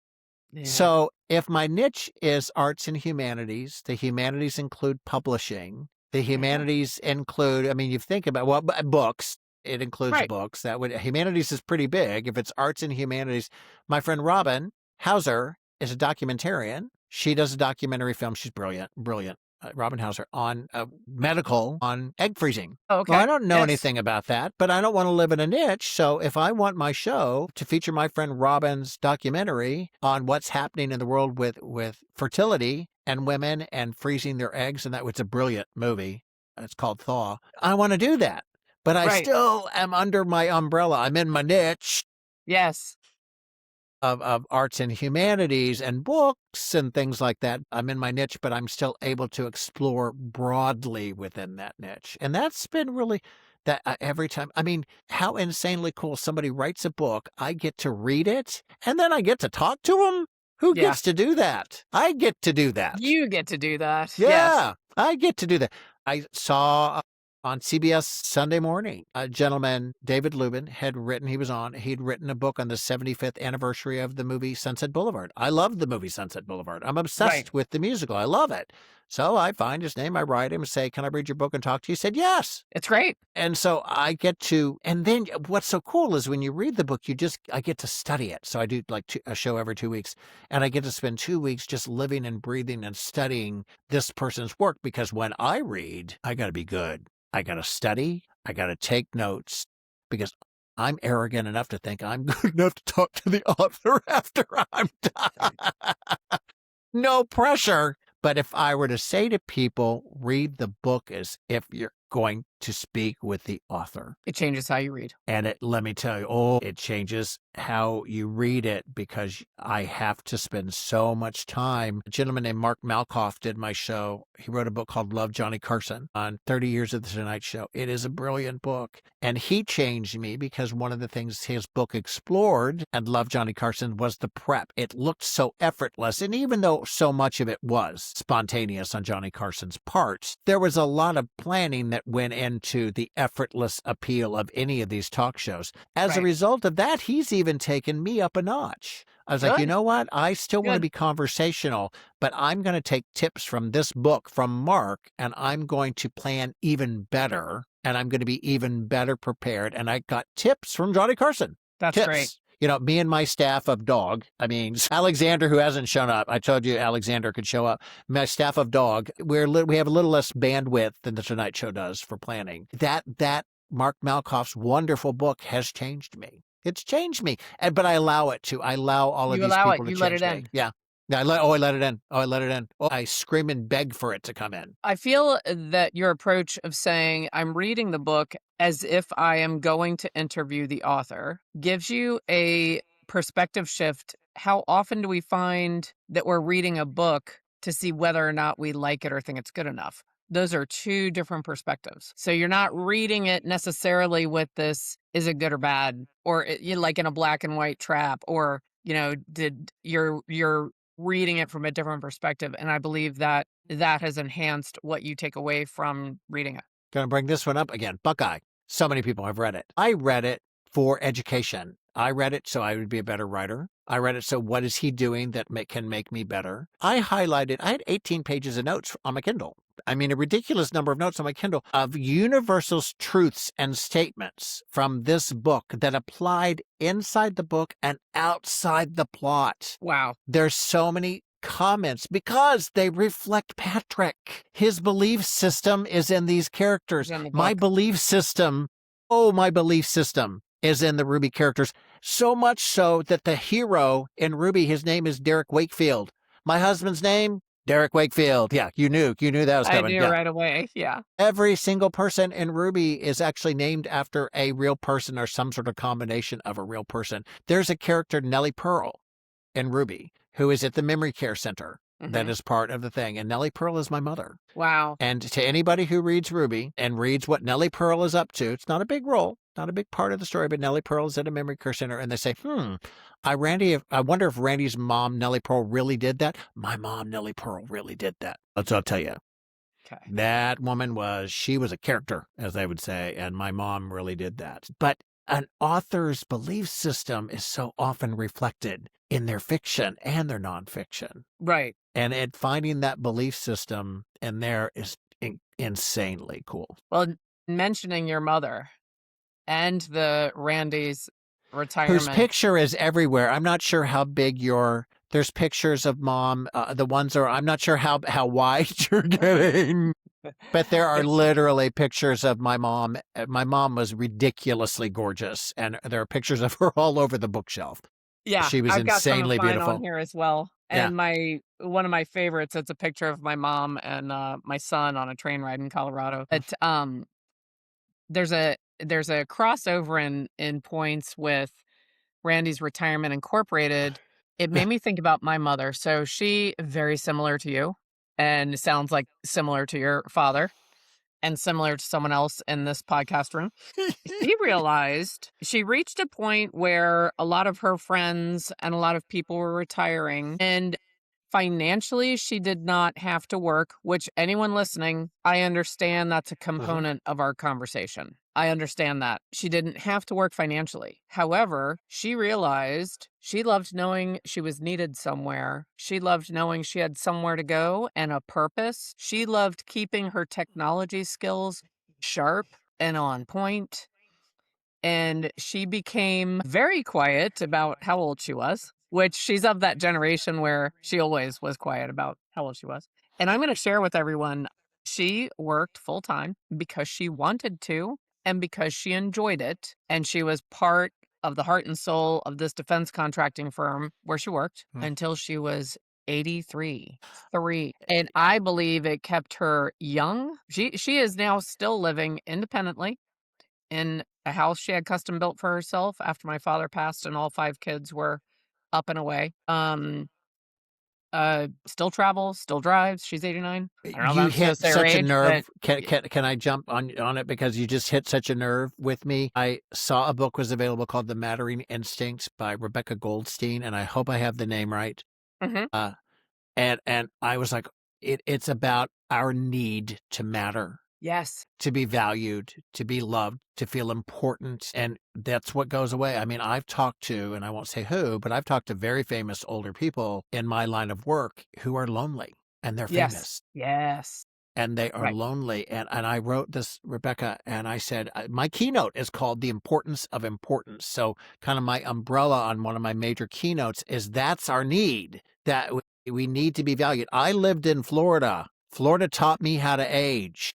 Yeah. So if my niche is arts and humanities, the humanities include publishing. The There you go. humanities include, I mean, you think about, well, books. it includes Right. books. That would humanities is pretty big. If it's arts and humanities, my friend Robin Hauser is a documentarian. She does a documentary film. She's brilliant, brilliant. Robin Hauser on medical on egg freezing. Oh, Well, I okay. don't know Yes. anything about that, but I don't want to live in a niche. So if I want my show to feature my friend Robin's documentary on what's happening in the world with fertility and women and freezing their eggs, and that was a brilliant movie. It's called Thaw. I want to do that, but I Right. still am under my umbrella. I'm in my niche Yes. of arts and humanities and books and things like that. I'm in my niche, but I'm still able to explore broadly within that niche. And that's been really that every time. I mean, how insanely cool somebody writes a book, I get to read it, and then I get to talk to them. Who Yeah. gets to do that? I get to do that. You get to do that. Yes. Yeah, I get to do that. I saw on CBS Sunday Morning, a gentleman, David Lubin, he'd written a book on the 75th anniversary of the movie Sunset Boulevard. I love the movie Sunset Boulevard. I'm Right. obsessed with the musical. I love it. So I find his name, I write him, say, "Can I read your book and talk to you?" He said, "Yes." It's great. And so I get to, and then what's so cool is when you read the book, I get to study it. So I do like a show every 2 weeks, and I get to spend 2 weeks just living and breathing and studying this person's work, because when I read, I got to be good. I got to study. I got to take notes, because I'm arrogant enough to think I'm good enough to talk to the author after I'm done. No pressure. But if I were to say to people, read the book as if you're going to speak with the author. It changes how you read. And let me tell you, it changes how you read it, because I have to spend so much time. A gentleman named Mark Malkoff did my show. He wrote a book called Love Johnny Carson on 30 Years of the Tonight Show. It is a brilliant book. And he changed me, because one of the things his book explored and Love Johnny Carson was the prep. It looked so effortless. And even though so much of it was spontaneous on Johnny Carson's part, there was a lot of planning that went into the effortless appeal of any of these talk shows. As a Right. result of that, he's even taken me up a notch. I was like, you Good. know what? I still want to Good. be conversational, but I'm going to take tips from this book from Mark, and I'm going to plan even better, and I'm going to be even better prepared. And I got tips from Johnny Carson. That's great. Tips. Me and my staff of dog. I mean, Alexander, who hasn't shown up. I told you Alexander could show up. My staff of dog. We have a little less bandwidth than the Tonight Show does for planning. That Mark Malkoff's wonderful book has changed me. It's changed me, but I allow it to. I allow all of You these allow it. people to You let it change me. in. Yeah. Yeah, I let it in. Oh, I let it in. Oh, I scream and beg for it to come in. I feel that your approach of saying, I'm reading the book as if I am going to interview the author, gives you a perspective shift. How often do we find that we're reading a book to see whether or not we like it or think it's good enough? Those are two different perspectives. So you're not reading it necessarily with this, is it good or bad? Or like in a black and white trap, or, did you're reading it from a different perspective. And I believe that that has enhanced what you take away from reading it. Gonna bring this one up again. Buckeye. So many people have read it. I read it for education. I read it so I would be a better writer. I read it so what is he doing that can make me better? I had 18 pages of notes on my Kindle. I mean, a ridiculous number of notes on my Kindle of universal truths and statements from this book that applied inside the book and outside the plot. Wow. There's so many comments because they reflect Patrick. His belief system is in these characters. In the My book. belief system, my belief system is in the Ruby characters. So much so that the hero in Ruby, his name is Derek Wakefield. My husband's name, Derek Wakefield. Yeah, you knew that was I coming. knew Yeah. right away. Yeah. Every single person in Ruby is actually named after a real person or some sort of combination of a real person. There's a character, Nellie Pearl, in Ruby, who is at the memory care center. That Mhm. is part of the thing. And Nellie Pearl is my mother. Wow. And to anybody who reads Ruby and reads what Nellie Pearl is up to, it's not a big role, not a big part of the story, but Nellie Pearl is at a memory care center, and they say, I wonder if Randy's mom, Nellie Pearl, really did that. My mom, Nellie Pearl, really did that. I'll tell you. Okay. That woman she was a character, as they would say, and my mom really did that. But an author's belief system is so often reflected in their fiction and their nonfiction. Right. And finding that belief system in there is insanely cool. Well, mentioning your mother, and the Randy's whose retirement. picture is everywhere. I'm not sure how big your there's pictures of mom. The ones are I'm not sure how wide you're getting, but there are It's literally pictures of my mom. My mom was ridiculously gorgeous, and there are pictures of her all over the bookshelf. yeah, She was I've got some of insanely mine on beautiful. here as well, Yeah. and my one of my favorites, it's a picture of my mom and, my son on a train ride in Colorado. There's a crossover in points with Randy's Retirement Incorporated. It made me think about my mother. So she very similar to you and sounds like similar to your father and similar to someone else in this podcast room. She realized she reached a point where a lot of her friends and a lot of people were retiring, and financially she did not have to work, which anyone listening, I understand that's a Uh-huh. component of our conversation. I understand that. She didn't have to work financially. However, she realized she loved knowing she was needed somewhere. She loved knowing she had somewhere to go and a purpose. She loved keeping her technology skills sharp and on point, and she became very quiet about how old she was, which she's of that generation where she always was quiet about how old she was. And I'm going to share with everyone, she worked full time because she wanted to and because she enjoyed it. And she was part of the heart and soul of this defense contracting firm where she worked Mm. until she was 83. 3. And I believe it kept her young. She is now still living independently in a house she had custom built for herself after my father passed and all 5 kids were up and away. Still travels, still drives. She's 89. I don't know if You I'm hit supposed to say her such a age, but nerve. Can y can can I jump on it because you just hit such a nerve with me? I saw a book was available called The Mattering Instinct by Rebecca Goldstein, and I hope I have the name right. mhm. Uh, and I was like, it's about our need to matter, Yes. to be valued, to be loved, to feel important, and that's what goes away. I mean, I've talked to, and I won't say who, but I've talked to very famous older people in my line of work who are lonely, and they're Yes. famous Yes. and they are Right. lonely. And I wrote this, Rebecca, and I said, my keynote is called The Importance of Importance. So kind of my umbrella on one of my major keynotes is that's our need, that we need to be valued. I lived in Florida. Florida taught me how to age.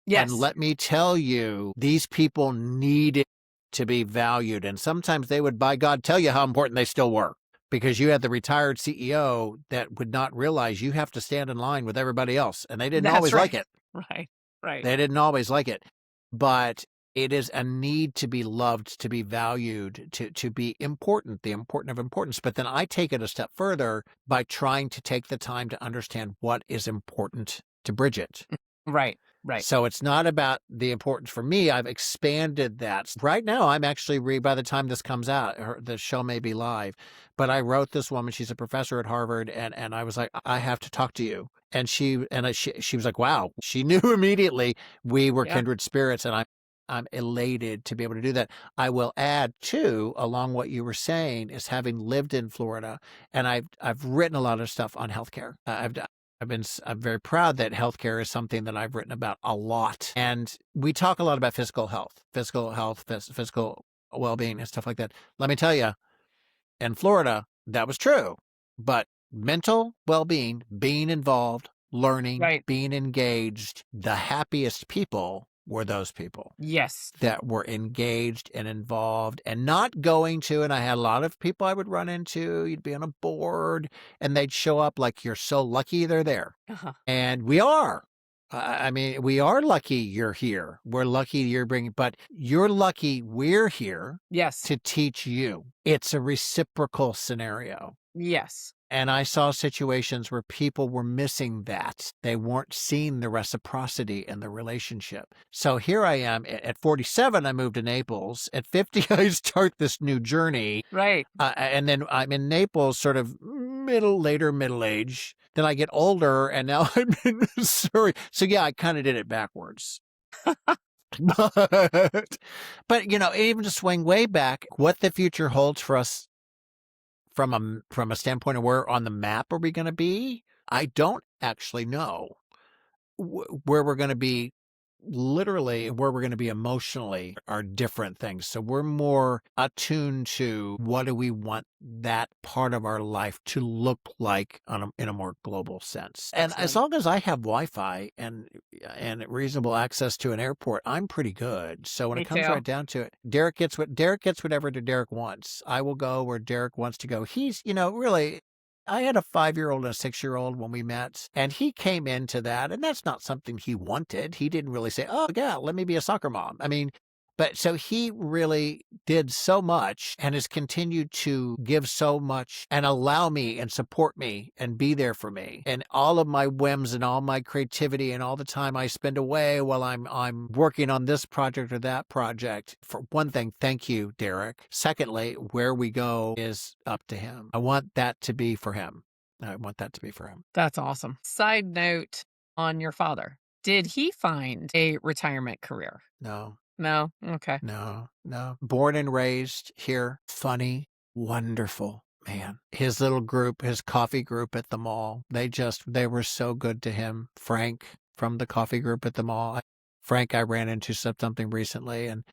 And Yes. let me tell you, these people needed to be valued. And sometimes they would, by God, tell you how important they still were because you had the retired CEO that would not realize you have to stand in line with everybody else. And they didn't That's always like right. it. Right. Right. They didn't always like it. But it is a need to be loved, to be valued, to be important, the important of importance. But then I take it a step further by trying to take the time to understand what is important to Bridget. Right. Right. So it's not about the importance for me. I've expanded that. Right now, I'm actually by the time this comes out, the show may be live, but I wrote this woman. She's a professor at Harvard, and I was like, I have to talk to you. And she was like, wow. She knew immediately we were Yeah. kindred spirits, and I'm elated to be able to do that. I will add too, along what you were saying, is having lived in Florida, and I've written a lot of stuff on healthcare. I'm very proud that healthcare is something that I've written about a lot. And we talk a lot about physical health, physical well-being and stuff like that. Let me tell you, in Florida, that was true. But mental well-being, being involved, learning, Right. being engaged, the happiest people were those people Yes. that were engaged and involved and not going to. And I had a lot of people I would run into. You'd be on a board and they'd show up like you're so lucky they're there. Uh-huh. And we are. I mean, we are lucky you're here. We're lucky you're bringing, but you're lucky we're here Yes. to teach you. It's a reciprocal scenario. Yes. And I saw situations where people were missing that. They weren't seeing the reciprocity in the relationship. So here I am at 47, I moved to Naples. At 50, I start this new journey. Right. And then I'm in Naples, sort of later middle age. Then I get older and now I'm in Missouri. So yeah, I kind of did it backwards. But, even to swing way back, what the future holds for us from a standpoint of where on the map are we going to be? I don't actually know where we're going to be literally where we're going to be emotionally are different things. So we're more attuned to what do we want that part of our life to look like in a more global sense. And as Excellent. long as I have Wi-Fi and reasonable access to an airport, I'm pretty good. So when it Me comes too. right down to it, Derek gets whatever Derek wants. I will go where Derek wants to go. He's, really I had a 5-year-old and a 6-year-old when we met, and he came into that, and that's not something he wanted. He didn't really say, "Oh, yeah, let me be a soccer mom." I mean, but so he really did so much and has continued to give so much and allow me and support me and be there for me. And all of my whims and all my creativity and all the time I spend away while I'm working on this project or that project. For one thing, thank you, Derek. Secondly, where we go is up to him. I want that to be for him. I want that to be for him. That's awesome. Side note on your father. Did he find a retirement career? No. No? Okay. No, no. Born and raised here, funny, wonderful man. His little group, his coffee group at the mall, they were so good to him. Frank from the coffee group at the mall. Frank, I ran into something recently, and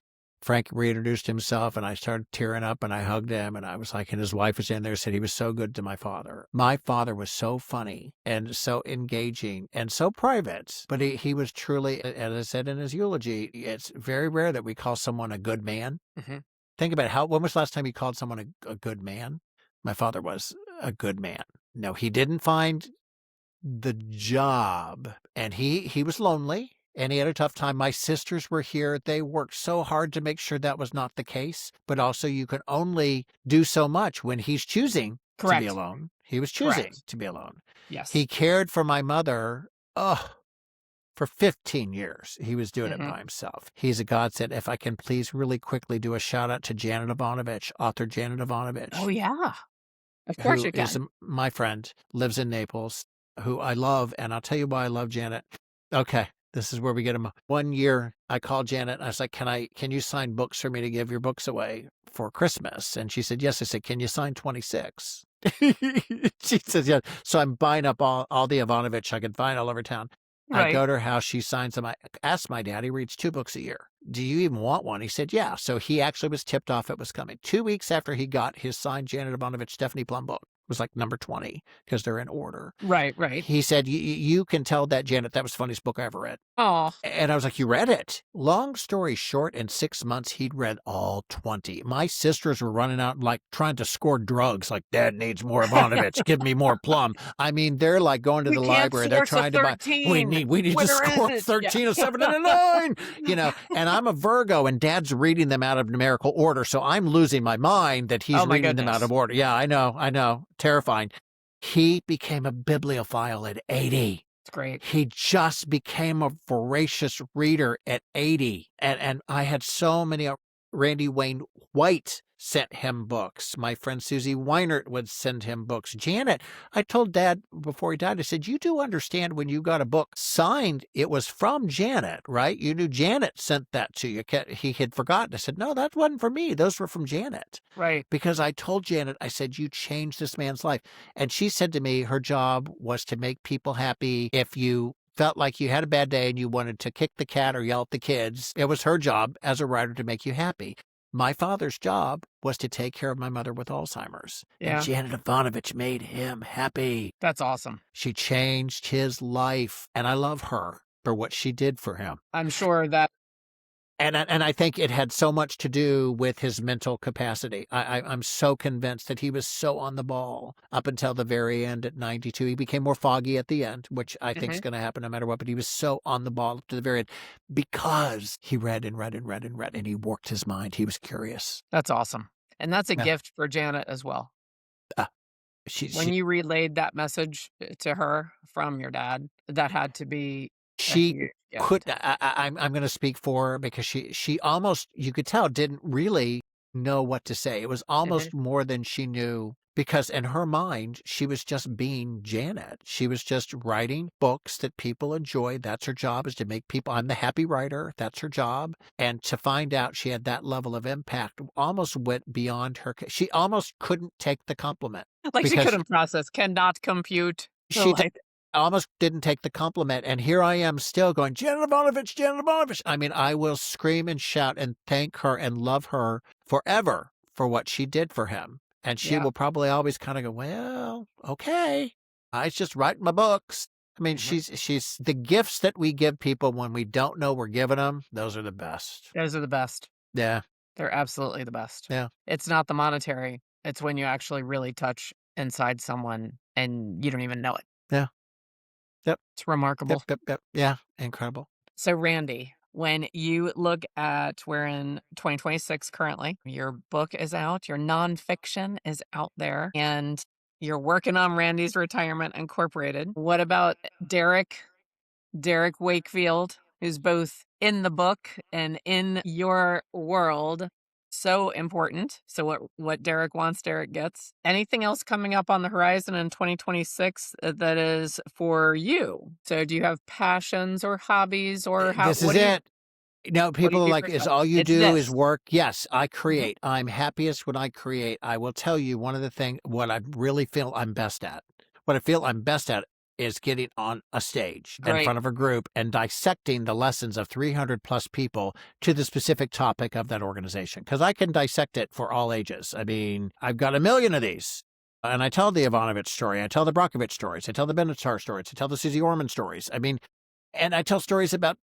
Frank reintroduced himself, and I started tearing up, and I hugged him, and I was like, and his wife was in there, said he was so good to my father. My father was so funny and so engaging and so private, but he was truly, as I said in his eulogy, it's very rare that we call someone a good man. Mhm. Think about when was the last time you called someone a good man? My father was a good man. No, he didn't find the job, and he was lonely, and he had a tough time. My sisters were here. They worked so hard to make sure that was not the case, but also you can only do so much when he's choosing to be Correct. alone. He was choosing Correct. to be alone. Yes. He cared for my mother, for 15 years. He was doing it Mhm. by himself. He's a godsend. If I can please really quickly do a shout out to Janet Ivanovich, author Janet Oh, Ivanovich, yeah. Of course who you is can. my friend, lives in Naples, who I love, and I'll tell you why I love Janet. Okay, this is where we get him. One year, I called Janet, and I was like, "Can you sign books for me to give your books away for Christmas?" And she said, "Yes." I said, "Can you sign 26?" She says, "Yeah." So I'm buying up all the Ivanovich I could find all over town. I Right. go to her house, she signs them. I asked my dad, he reads 2 books a year. "Do you even want one?" He said, "Yeah." So he actually was tipped off it was coming. 2 weeks after he got his signed Janet Ivanovich Stephanie Plum book, it was like number 20 because they're in order. Right, right. He said, You can tell that, Janet, that was the funniest book I ever read." Oh, And I was like, "You read it?" Long story short, in 6 months, he'd read all 20. My sisters were running out, like, trying to score drugs, like, "Dad needs more Ivanovich. Give me more Plum." I mean, they're, like, going to we the can't library. They're source a trying to buy, thirteen. we need to Where is score it? Yeah. 13, a 7, and a 9, and I'm a Virgo, and Dad's reading them out of numerical order, so I'm losing my mind that he's Oh my reading them out of goodness. order. Yeah, I know. Terrifying. He became a bibliophile at 80. It's great. He just became a voracious reader at 80. And I had so many. Randy Wayne White sent him books. My friend Susie Weinert would send him books. Janet, I told Dad before he died, I said, "You do understand when you got a book signed, it was from Janet, right? You knew Janet sent that to you." He had forgotten. I said, "No, that wasn't for me. Those were from Janet." Right. Because I told Janet, I said, "You changed this man's life." And she said to me, her job was to make people happy. If you felt like you had a bad day and you wanted to kick the cat or yell at the kids, it was her job as a writer to make you happy. My father's job was to take care of my mother with Alzheimer's. And Yeah. Janet Ivanovich made him happy. That's awesome. She changed his life. And I love her for what she did for him. I'm sure that And I think it had so much to do with his mental capacity. I'm so convinced that he was so on the ball up until the very end at 92. He became more foggy at the end, which I think is Mhm. going to happen no matter what. But he was so on the ball up to the very end because he read and read and read and read, and he worked his mind. He was curious. That's awesome. And that's a Yeah. gift for Janet as well. Uh, she When she you relayed that message to her from your dad, that had to be a she huge could. gift. I'm going to speak for her because she almost, you could tell, didn't really know what to say. It was Mhm. almost more than she knew because in her mind she was just being Janet. She was just writing books that people enjoy. That's her job, is to make people. I'm the happy writer. That's her job. And to find out she had that level of impact almost went beyond her. She almost couldn't take the compliment Like she because couldn't process, cannot compute. she Like I almost didn't take the compliment, and here I am still going, Janet Ivanovich, Janet Ivanovich. I mean, I will scream and shout and thank her and love her forever for what she did for him. And she Yeah. will probably always kind of go, well, okay. I was just writing my books. I mean, Mhm. she's the gifts that we give people when we don't know we're giving them. Those are the best. Those are the best. Yeah. They're absolutely the best. Yeah. It's not the monetary, it's when you actually really touch inside someone and you don't even know it. Yeah. Yep. It's remarkable. Yep. Yep. Yep. Yeah. Incredible. So, Randy, when you look at we're in 2026 currently, your book is out, your nonfiction is out there, and you're working on Randy's Retirement Incorporated. What about Derek? Derek Wakefield, who's both in the book and in your world. So important. So what Derek wants, Derek gets. Anything else coming up on the horizon in 2026 that is for you? So do you have passions or hobbies or how This is it. what do you People are do like, for is yourself? all you It's do is this. work? Yes, I Mhm. create. I'm happiest when I create. I will tell you one of the things, what I really feel I'm best at. What I feel I'm best at is getting on a stage in Great. front of a group and dissecting the lessons of 300 plus people to the specific topic of that organization. Because I can dissect it for all ages. I mean, I've got a million of these. And I tell the Ivanovich story. I tell the Brockovich stories. I tell the Benatar stories. I tell the Susie Orman stories. I mean, and I tell stories about,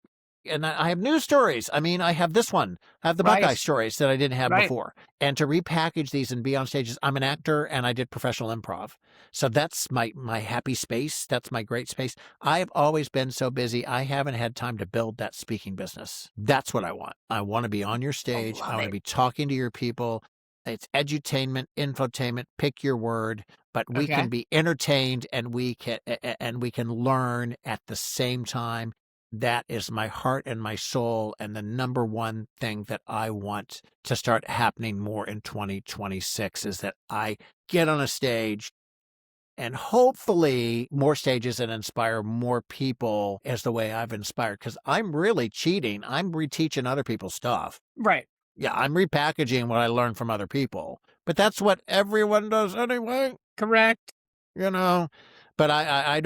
and I have news stories. I mean, I have this one. I have the Right. Buckeye stories that I didn't have Right. before. And to repackage these and be on stages, I'm an actor and I did professional improv. So that's my happy space. That's my great space. I've always been so busy. I haven't had time to build that speaking business. That's what I want. I want to be on your I stage. I love want to it. be talking to your people. It's edutainment, infotainment, pick your word, but we Okay. can be entertained and we can learn at the same time. That is my heart and my soul, and the number one thing that I want to start happening more in 2026 is that I get on a stage and hopefully more stages and inspire more people as the way I've inspired. Because I'm really cheating. I'm reteaching other people's stuff. Right. Yeah, I'm repackaging what I learned from other people. But that's what everyone does anyway. Correct. You know, but I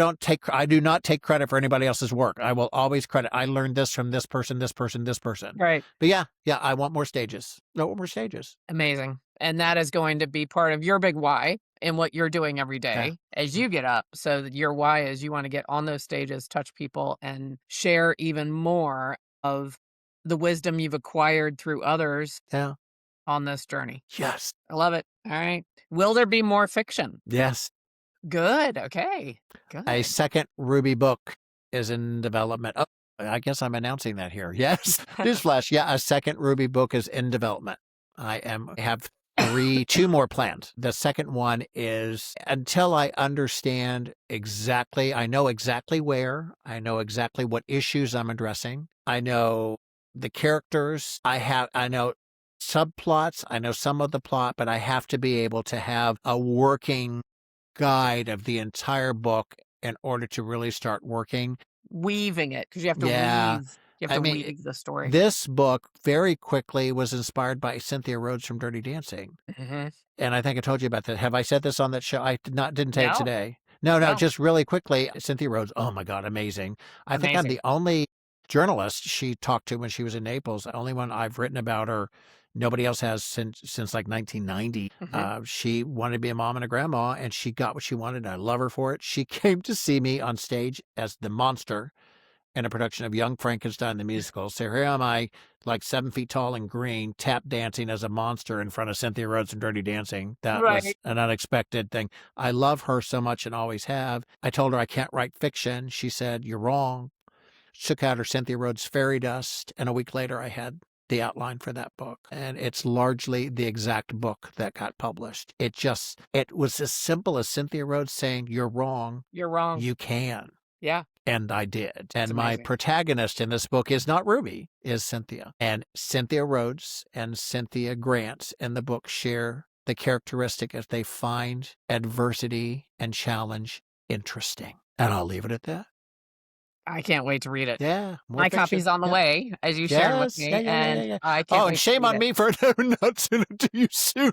do not take credit for anybody else's work. I will always credit. I learned this from this person, this person, this person. Right. But yeah, I want more stages. I want more stages. Amazing. And that is going to be part of your big why in what you're doing every Yeah, day as you get up. So that your why is you want to get on those stages, touch people, and share even more of the wisdom you've acquired through others yeah, on this journey. yes, I love it. All right. Will there be more fiction? yes. Good. Okay. A Good. second Ruby book is in development. Oh, I guess I'm announcing that here. Yes, newsflash. Yeah, a second Ruby book is in development. Have two more planned. The second one is until I understand exactly, I know exactly where, I know exactly what issues I'm addressing. I know the characters. I know subplots. I know some of the plot, but I have to be able to have a working guide of the entire book in order to really start working. Weaving it because you have to Yeah. weave. You have I to mean, weave the story. this book very quickly was inspired by Cynthia Rhodes from Dirty Dancing. Hmm. And I think I told you about that. Have I said this on that show? Didn't say it No. today. No, no, No. just really quickly. Cynthia Rhodes, oh my God, amazing. I think I'm Amazing. the only journalist she talked to when she was in Naples, the only one I've written about her. Nobody else has since like 1990. Hmm. She wanted to be a mom and a grandma, and she got what she wanted. And I love her for it. She came to see me on stage as the monster in a production of Young Frankenstein the musical. So here am I, like 7 feet tall and green, tap dancing as a monster in front of Cynthia Rhodes and Dirty Dancing. That was Right. an unexpected thing. I love her so much and always have. I told her I can't write fiction. She said, "You're wrong." Shook out her Cynthia Rhodes fairy dust, and a week later I had the outline for that book. And it's largely the exact book that got published. It was as simple as Cynthia Rhodes saying, "You're wrong. You're wrong. You can." Yeah. And I did. It's And my amazing. protagonist in this book is not Ruby, is Cynthia. And Cynthia Rhodes and Cynthia Grant in the book share the characteristic as they find adversity and challenge interesting. And I'll leave it at that. I can't wait to read it. Yeah, more My fiction. copy's on the Yep. way, as you shared with Yes. Yeah, me, yeah, yeah, yeah, and yeah. I can't Oh, and wait to shame read on it. me for not sending it to you sooner.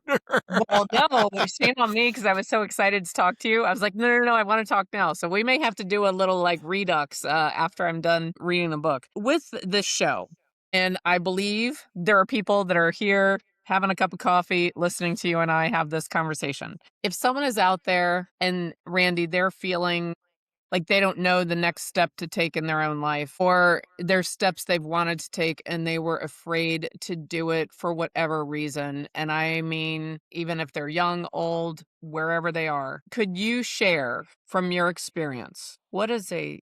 Well, no, shame on me because I was so excited to talk to you. I was like, "No, no, no, I wanna talk now." So we may have to do a little, like, redux, after I'm done reading the book. With this show, and I believe there are people that are here having a cup of coffee, listening to you and I have this conversation. If someone is out there and, Randy, they're feeling like they don't know the next step to take in their own life, or there's steps they've wanted to take and they were afraid to do it for whatever reason. And I mean, even if they're young, old, wherever they are, could you share from your experience what is a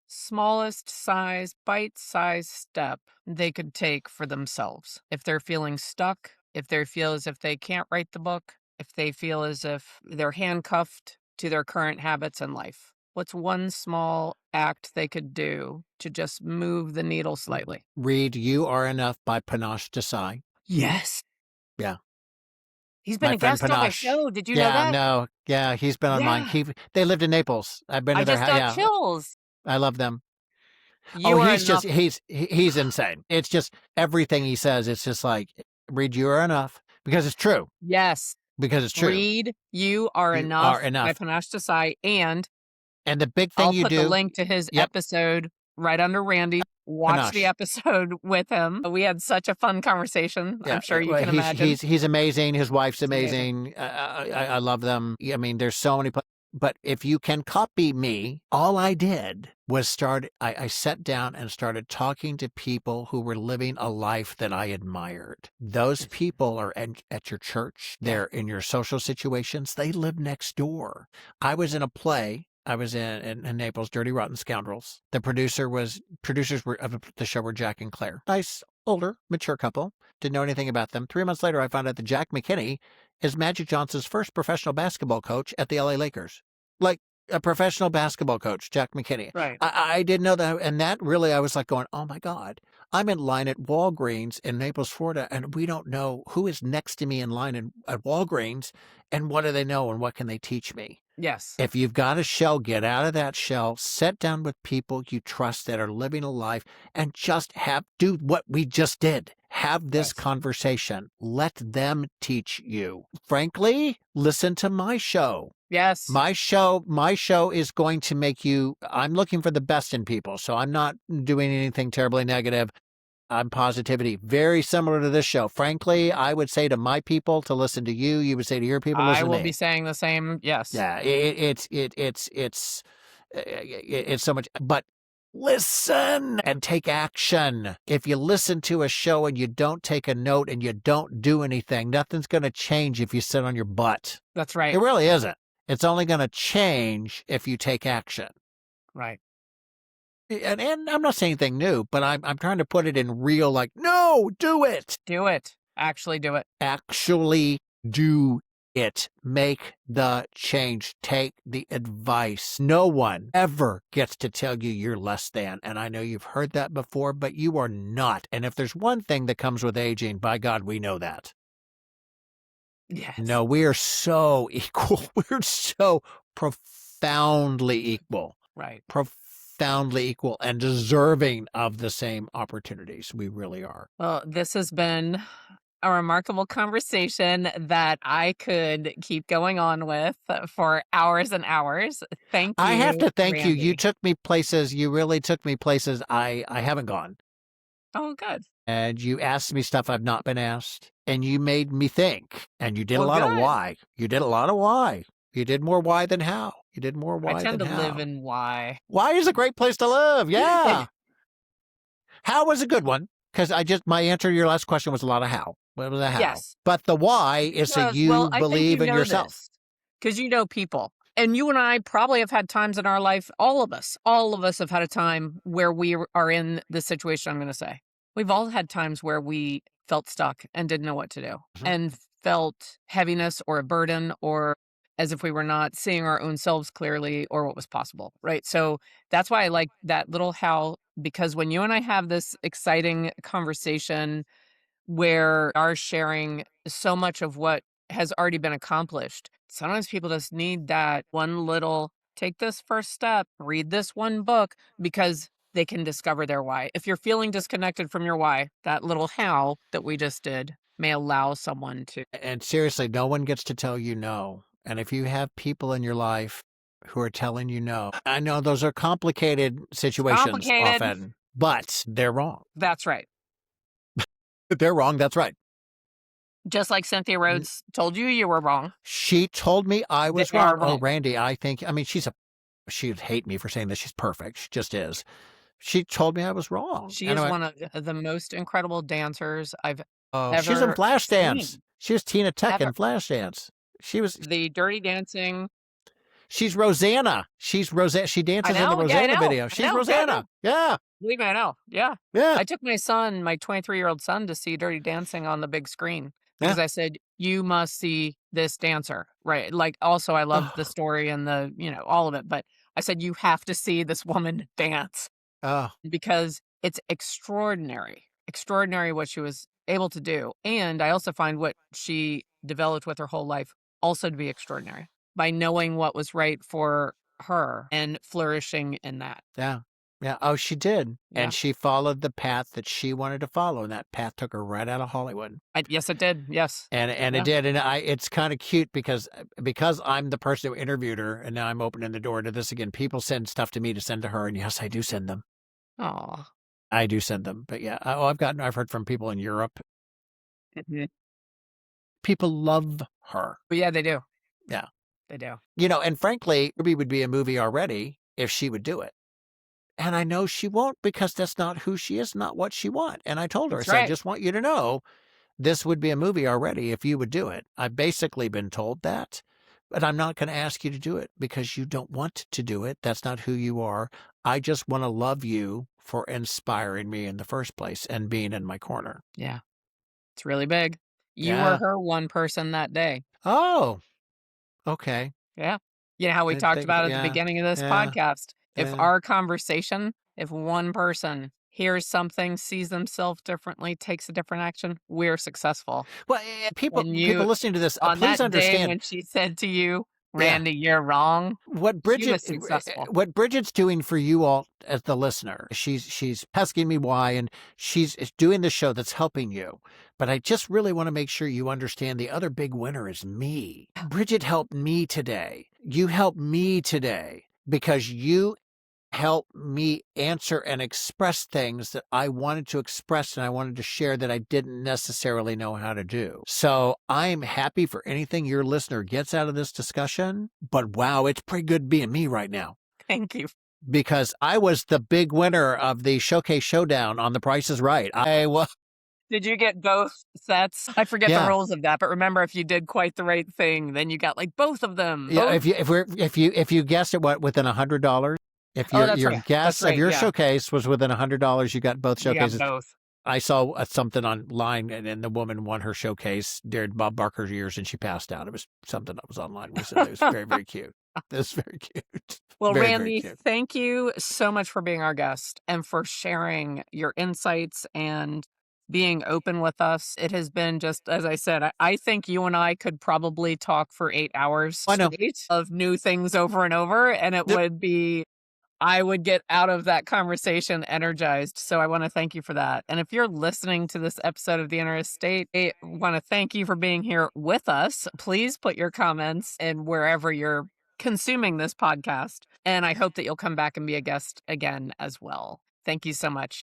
smallest size, bite sized step they could take for themselves if they're feeling stuck, if they feel as if they can't write the book, if they feel as if they're handcuffed to their current habits in life? What's one small act they could do to just move the needle slightly? Read You Are Enough by Panache Desai. Yes. Yeah. He's been My a friend guest on my Panache. show. Did you know Yeah, that? no. Yeah, he's been on mine. Yeah. They lived in Naples. I've been I to their just house. got Yeah, chills. I love them. Oh, You are enough. he's insane. It's just everything he says, it's just like, "Read You Are Enough," because it's true, Yes. because it's true. Read You Are You are Enough by enough. Panache Desai, and And the big thing I'll you put the do. link to his Yep, episode right under Randy. Watch the Panache. episode with him. We had such a fun conversation. I'm Yeah, sure you well, can imagine. he's amazing. His wife's It's amazing. amazing. I love them. I mean, there's so many. But if you can copy me, all I did was I sat down and started talking to people who were living a life that I admired. Those Yes. people are at your church. Yeah. They're in your social situations. They live next door. I was in a play. I was in Naples, Dirty Rotten Scoundrels. The producers were of the show were Jack and Claire. Nice, older, mature couple. Didn't know anything about them. 3 months later, I found out that Jack McKinney is Magic Johnson's first professional basketball coach at the LA Lakers. Like a professional basketball coach, Jack McKinney. Right. I didn't know that. And that really, I was like going, oh my God, I'm in line at Walgreens in Naples, Florida, and we don't know who is next to me in line at Walgreens and what do they know and what can they teach me? Yes. If you've got a shell, get out of that shell, sit down with people you trust that are living a life and just do what we just did. Have this Yes. conversation. Let them teach you. Frankly, listen to my show. Yes. My show is going to make you, I'm looking for the best in people. So I'm not doing anything terribly negative. I'm positivity, very similar to this show. Frankly, I would say to my people to listen to you. You would say to your people, I listen to will be me. saying the same. Yes. Yeah, it's so much, but listen and take action. If you listen to a show and you don't take a note and you don't do anything, nothing's going to change if you sit on your butt. That's It right. really isn't. It's only going to change if you take action. Right. And I'm not saying anything new, but I'm trying to put it in real, like, no, do it. Do it. Actually do it. Actually do it. Make the change. Take the advice. No one ever gets to tell you you're less than. And I know you've heard that before, but you are not. And if there's one thing that comes with aging, by God, we know that. Yes. No, we are so equal. We're so profoundly equal. Right. Profoundly equal and deserving of the same opportunities. We really are. Well, this has been a remarkable conversation that I could keep going on with for hours and hours. Thank I have you, to thank you. You Randy. took me places. You really took me places I haven't gone. Oh, good. And you asked me stuff I've not been asked. And you made me think. And you did a Well, lot of good. why. You did a lot of why. You did more why than how. You did more I why tend than to live how. in why. Why is a great place to live. Yeah. How was a good one. Because my answer to your last question was a lot of how. What was a how? Yes. But the why is so Because, well, you I think you believe in know yourself. this because you know people. And you and I probably have had times in our life, all of us have had a time where we are in the situation I'm going to say. We've all had times where we felt stuck and didn't know what to do Mhm. and felt heaviness or a burden or as if we were not seeing our own selves clearly or what was possible. Right. So that's why I like that little how, because when you and I have this exciting conversation where are sharing so much of what has already been accomplished. Sometimes people just need that one little take this first step, read this one book because they can discover their why. If you're feeling disconnected from your why, that little how that we just did may allow someone to. And seriously, no one gets to tell you no. And if you have people in your life who are telling you no, I know those are complicated It's situations complicated. often, but they're wrong. That's right. They're wrong. That's right. Just like Cynthia Rhodes told you you were wrong. She told me I They was are wrong. Oh, wrong. Randy, I mean, she'd hate me for saying this. She's perfect. She just is. She told me I was wrong. She And is I went, one of the most incredible dancers I've oh, she's in ever Flashdance. seen, She was Tina Tech ever. in Flashdance. She was, The Dirty Dancing. she's Rosanna. She's Rosanna. She I dances in the know. Yeah, I Rosanna know. video. I She's know. Yeah, I know. Rosanna. Yeah. Believe me, I know. Yeah. Yeah. I took my son, my 23-year-old son, to see Dirty Dancing on the big screen Yeah. because I said, "You must see this dancer." Right. Like, also, I love the Oh, story and all of it. But I said, "You have to see this woman dance oh, because it's extraordinary, extraordinary what she was able to do." And I also find what she developed with her whole life also to be extraordinary by knowing what was right for her and flourishing in that. yeah. Yeah. Oh, she did. Yeah. And she followed the path that she wanted to follow. And that path took her right out of Hollywood. Yes, it did. Yes. And it Yeah. did. And it's kind of cute because I'm the person who interviewed her and now I'm opening the door to this again. People send stuff to me to send to her. And yes, I do send them. Oh. I do send them. But yeah, I've heard from people in Europe. Mhm. People love her. But yeah, they do. Yeah. They do. And frankly, Ruby would be a movie already if she would do it. And I know she won't because that's not who she is, not what she wants. And I told her, I That's said, I right. just want you to know this would be a movie already if you would do it. I've basically been told that, but I'm not going to ask you to do it because you don't want to do it. That's not who you are. I just want to love you for inspiring me in the first place and being in my corner. Yeah. It's really big. You were Yeah. her one person that day. Oh, okay. Yeah. You know how I we didn't talked think of about it. at the Yeah. beginning of this Yeah. podcast. If Yeah. our conversation, if one person hears something, sees themselves differently, takes a different action, we're successful. Well, And people you, listening to this, on please that day understand. when she said to you, Yeah. Randy, you're wrong, What she Bridget was successful. what Bridget's doing for you all as the listener, she's asking me why, and she's doing the show that's helping you. But I just really want to make sure you understand the other big winner is me. Bridget helped me today. You helped me today because you help me answer and express things that I wanted to express and I wanted to share that I didn't necessarily know how to do. So I'm happy for anything your listener gets out of this discussion. But wow, it's pretty good being me right now Thank you. because I was the big winner of the Showcase Showdown on The Price is Right. I was, Did you get both sets? I forget the yeah. rules of that, but remember, if you did quite the right thing, then you got like both of them. Yeah, Both. if you guessed it within $100, if Oh, that's your right. That's guess of right. your Yeah. showcase was within $100, you got both You got showcases. both. I saw something online, and the woman won her showcase during Bob Barker's years, and she passed out. It was something that was online recently. It was very, very cute. It was very cute. Well, Very, very Randy, cute. thank you so much for being our guest and for sharing your insights and being open with us. It has been just, as I said, I think you and I could probably talk for 8 hours I know. straight of new things over and over, and it Yep. would be, I would get out of that conversation energized. So I want to thank you for that. And if you're listening to this episode of The Inner Estate, I want to thank you for being here with us. Please put your comments in wherever you're consuming this podcast. And I hope that you'll come back and be a guest again as well. Thank you so much.